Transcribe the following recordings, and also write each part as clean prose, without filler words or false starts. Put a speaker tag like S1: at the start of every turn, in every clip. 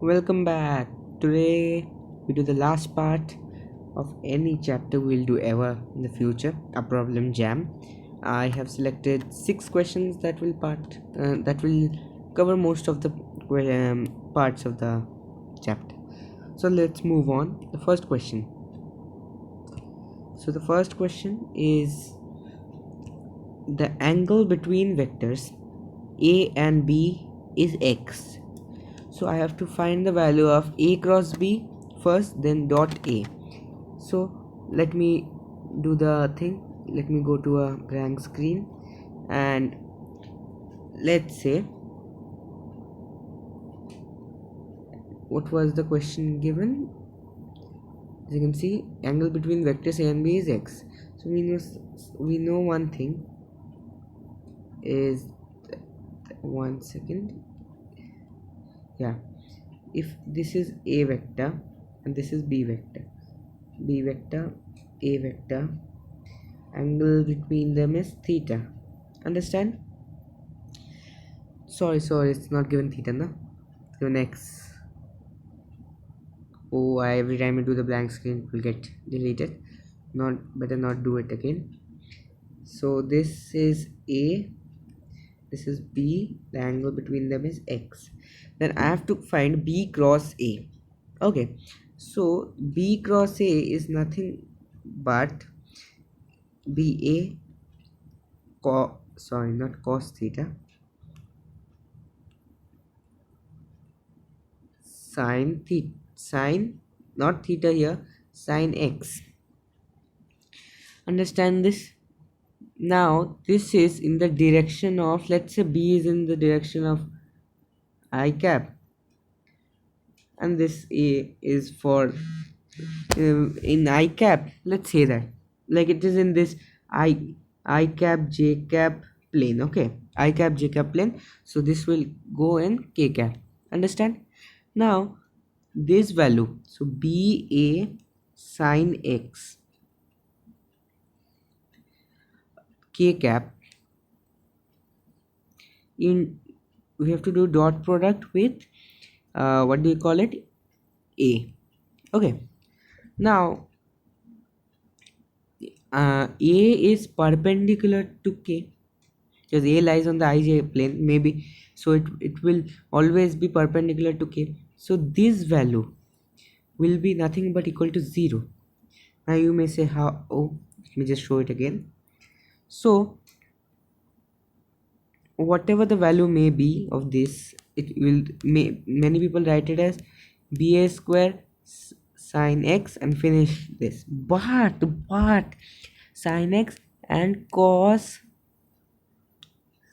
S1: Welcome back. Today we do the last part of any chapter we'll do ever in the future, a problem jam. I have selected 6 questions that will cover most of the parts of the chapter. So let's move on. The first question. So the first question is the angle between vectors A and B is x. So I have to find the value of A cross B first, then dot A. So let me do the thing. Let me go to a blank screen and let's say, what was the question given? As you can see, angle between vectors A and B is x. So we know one thing is, one second, yeah, if this is A vector and this is B vector, A vector, angle between them is theta. Understand? Sorry, it's not given theta, no, it's given x. Oh, every time I do the blank screen it will get deleted. Better not do it again. So this is A, this is B, the angle between them is x. Then I have to find B cross A. Okay, so B cross A is nothing but BA not cos theta, sine, not theta here, sine x. Understand this? Now this is in the direction of, let's say B is in the direction of I cap, and this A is for in I cap, let's say that, like it is in this I cap j cap plane. Okay, I cap j cap plane, so this will go in k cap. Understand? Now this value, so BA sine x k cap, in we have to do dot product with what do you call it, A. Okay, now A is perpendicular to K because A lies on the IJ plane, maybe, so it will always be perpendicular to K. So this value will be nothing but equal to 0. Now you may say, how? Oh, let me just show it again. So whatever the value may be of this, many people write it as BA square sine x and finish this, but sine x and cos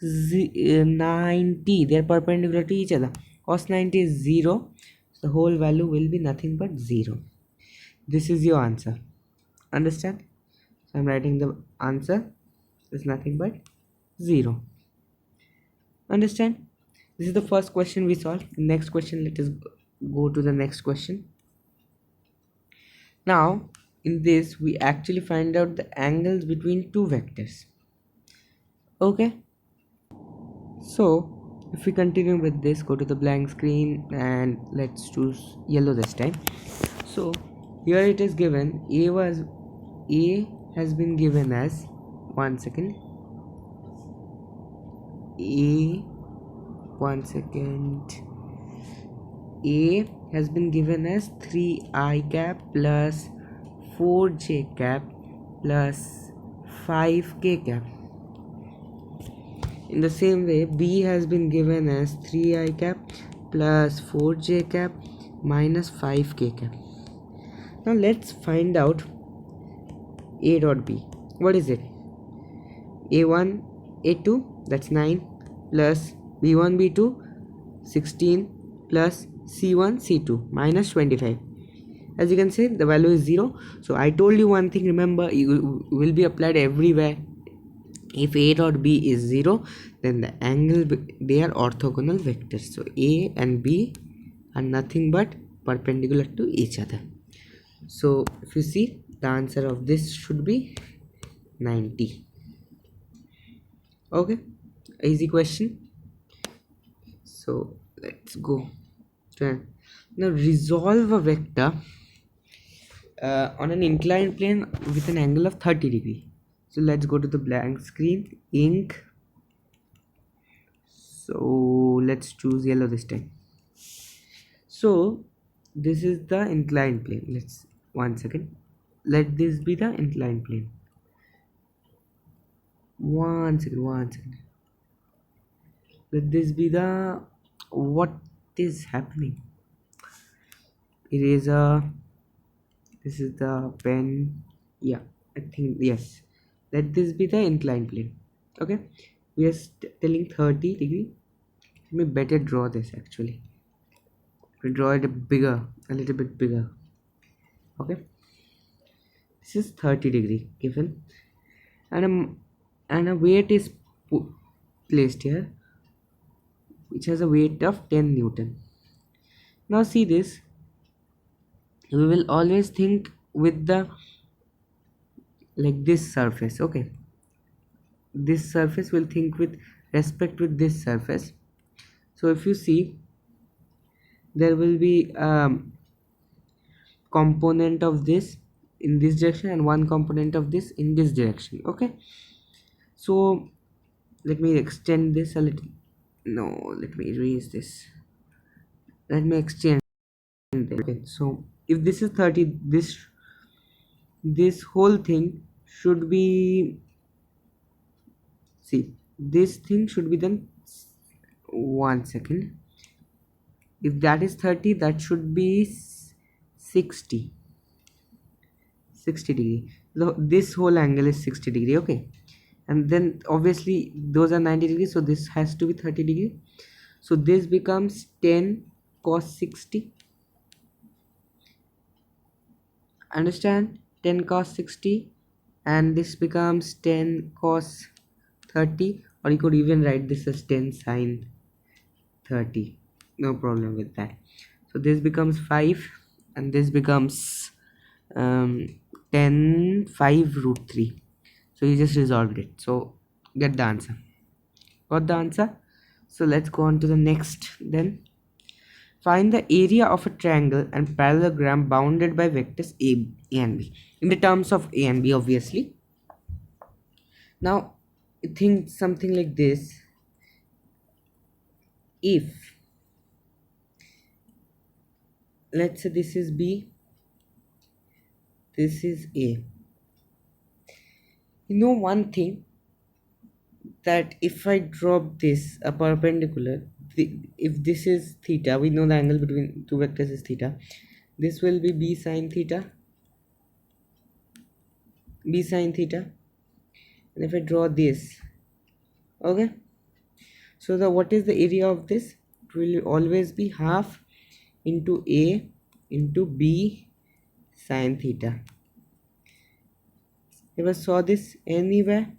S1: 90, they are perpendicular to each other. Cos 90 is 0, so the whole value will be nothing but 0. This is your answer. Understand? So I'm writing the answer is nothing but 0. Understand? This is the first question we solved. Next question, let us go to the next question. Now in this we actually find out the angles between two vectors. Okay, so if we continue with this, go to the blank screen and let's choose yellow this time. So here it is given, A has been given as, one second, A has been given as 3I cap plus 4J cap plus 5K cap. In the same way, B has been given as 3I cap plus 4J cap minus 5K cap. Now let's find out A dot B. What is it? A1, A2, that's 9, plus B1, B2, 16, plus C1, C2, minus 25. As you can see, the value is 0. So I told you one thing, remember, it will be applied everywhere. If A dot B is 0, then the angle, they are orthogonal vectors. So A and B are nothing but perpendicular to each other. So if you see, the answer of this should be 90. Okay, easy question. So let's go Now resolve a vector on an inclined plane with an angle of 30 degree. So let's go to the blank screen, ink. So let's choose yellow this time. So this is the inclined plane. Let's one second. Let this be the inclined plane. One second. Let this be the, what is happening? Eraser. This is the pen. Yeah, I think yes. Let this be the inclined plane. Okay, we are telling 30 degree. Let me better draw this actually. We draw it bigger, a little bit bigger. Okay, this is 30 degree given, and a weight is placed here, which has a weight of 10 Newton. Now see this. We will always think with the like this surface. Okay, this surface will think with respect with this surface. So if you see, there will be component of this in this direction and one component of this in this direction. Okay, so let me extend this a little. No, let me erase this. Let me extend it. Okay, so if this is 30, this whole thing should be, see, this thing should be then, one second, if that is 30, that should be 60 degree. So this whole angle is 60 degree. Okay, and then obviously those are 90 degrees, so this has to be 30 degree. So this becomes 10 cos 60. Understand? 10 cos 60, and this becomes 10 cos 30, or you could even write this as 10 sin 30. No problem with that. So this becomes 5, and this becomes 10 5 root 3. So you just resolved it. So get the answer. Got the answer? So let's go on to the next then. Find the area of a triangle and parallelogram bounded by vectors A and B. In the terms of A and B, obviously. Now, think something like this. If, let's say this is B, this is A. You know one thing, that if I drop this a perpendicular, if this is theta, we know the angle between two vectors is theta. This will be B sine theta. B sine theta. And if I draw this, okay, so the what is the area of this? It will always be half into A into B sine theta. Ever saw this anywhere?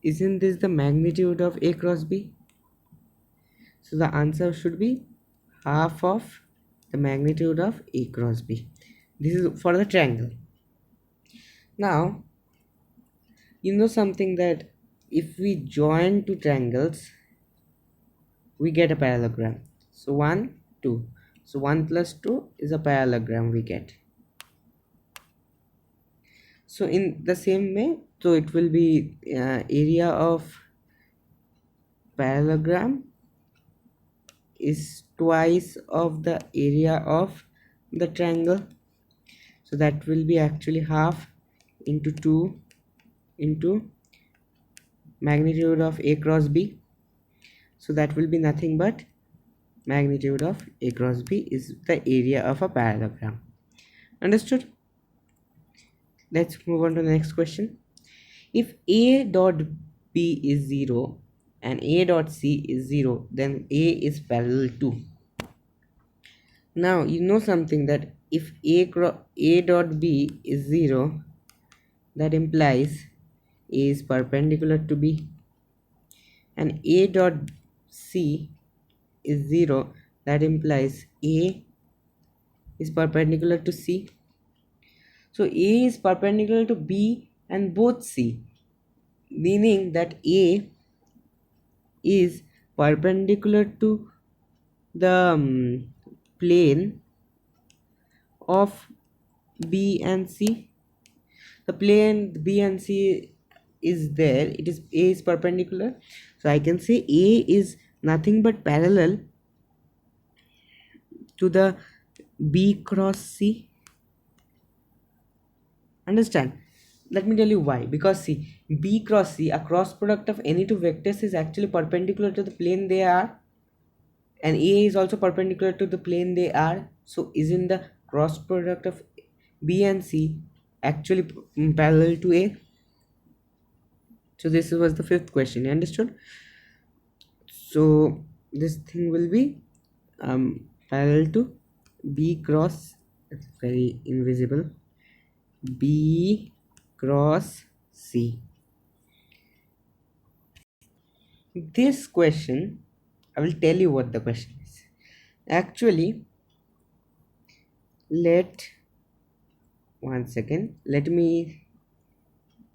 S1: Isn't this the magnitude of A cross B? So the answer should be half of the magnitude of A cross B. This is for the triangle. Now, you know something, that if we join two triangles, we get a parallelogram. So 1, 2. So 1 plus 2 is a parallelogram we get. So in the same way, so it will be area of parallelogram is twice of the area of the triangle. So that will be actually half into 2 into magnitude of A cross B. So that will be nothing but magnitude of A cross B is the area of a parallelogram. Understood? Let's move on to the next question. If A dot B is 0 and A dot C is 0, then A is parallel to. Now you know something, that if A dot B is 0, that implies A is perpendicular to B, and A dot C is 0, that implies A is perpendicular to C. So A is perpendicular to B and both C, meaning that A is perpendicular to the plane of B and C. The plane B and C is there. It is A is perpendicular, so I can say A is nothing but parallel to the B cross C. Understand? Let me tell you why. Because see, B cross C, a cross product of any two vectors, is actually perpendicular to the plane they are, and A is also perpendicular to the plane they are. So isn't the cross product of B and C actually parallel to A? So this was the fifth question. You understood? So this thing will be parallel to B cross, it's very invisible, B cross C. This question, I will tell you what the question is. Actually, let one second, let me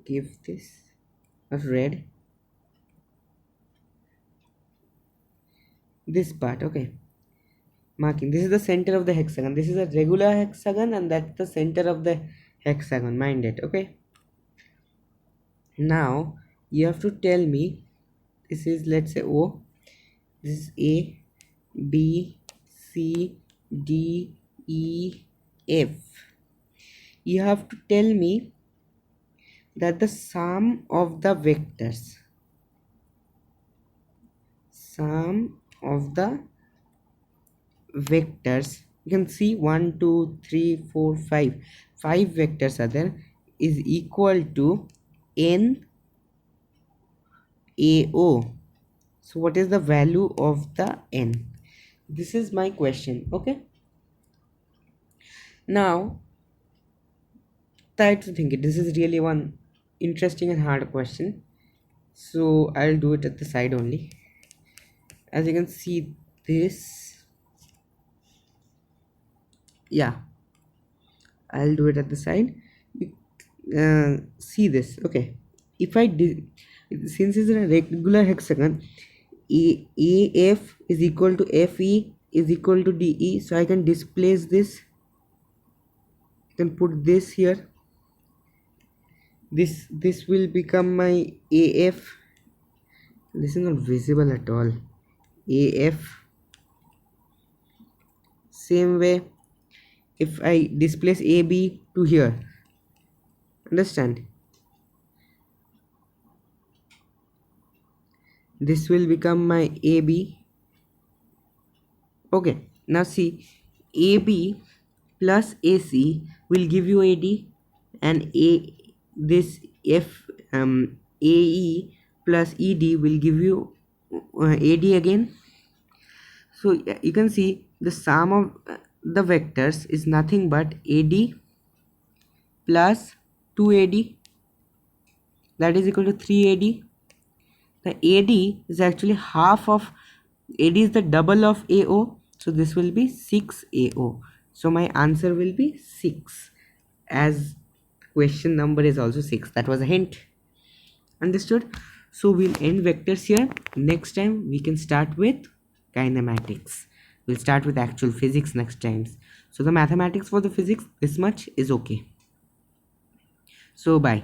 S1: give this a red, this part, okay. Marking, this is the center of the hexagon, this is a regular hexagon, and that's the center of the hexagon, mind it, okay. Now you have to tell me, this is, let's say, O, this is A, B, C, D, E, F. You have to tell me that the sum of the vectors, you can see 1 2 3 4 5 vectors are there, is equal to n AO. So what is the value of the n? This is my question, okay. Now try to think it. This is really one interesting and hard question, so I'll do it at the side only. As you can see this, yeah, I'll do it at the side. See this, okay. If I did, since it's a regular hexagon, AF is equal to FE is equal to DE, so I can displace this. I can put this here. This will become my AF. This is not visible at all. AF. Same way, if I displace AB to here, understand, this will become my AB. Okay, now see, AB plus AC will give you AD, and this AE plus ED will give you AD again. So you can see the sum of the vectors is nothing but AD plus 2AD, that is equal to 3AD. The AD is actually half of AD, is the double of AO, so this will be 6AO. So my answer will be 6, as question number is also 6. That was a hint. Understood? So we'll end vectors here. Next time we can start with kinematics. We'll start with actual physics next time. So the mathematics for the physics, this much is okay. So bye.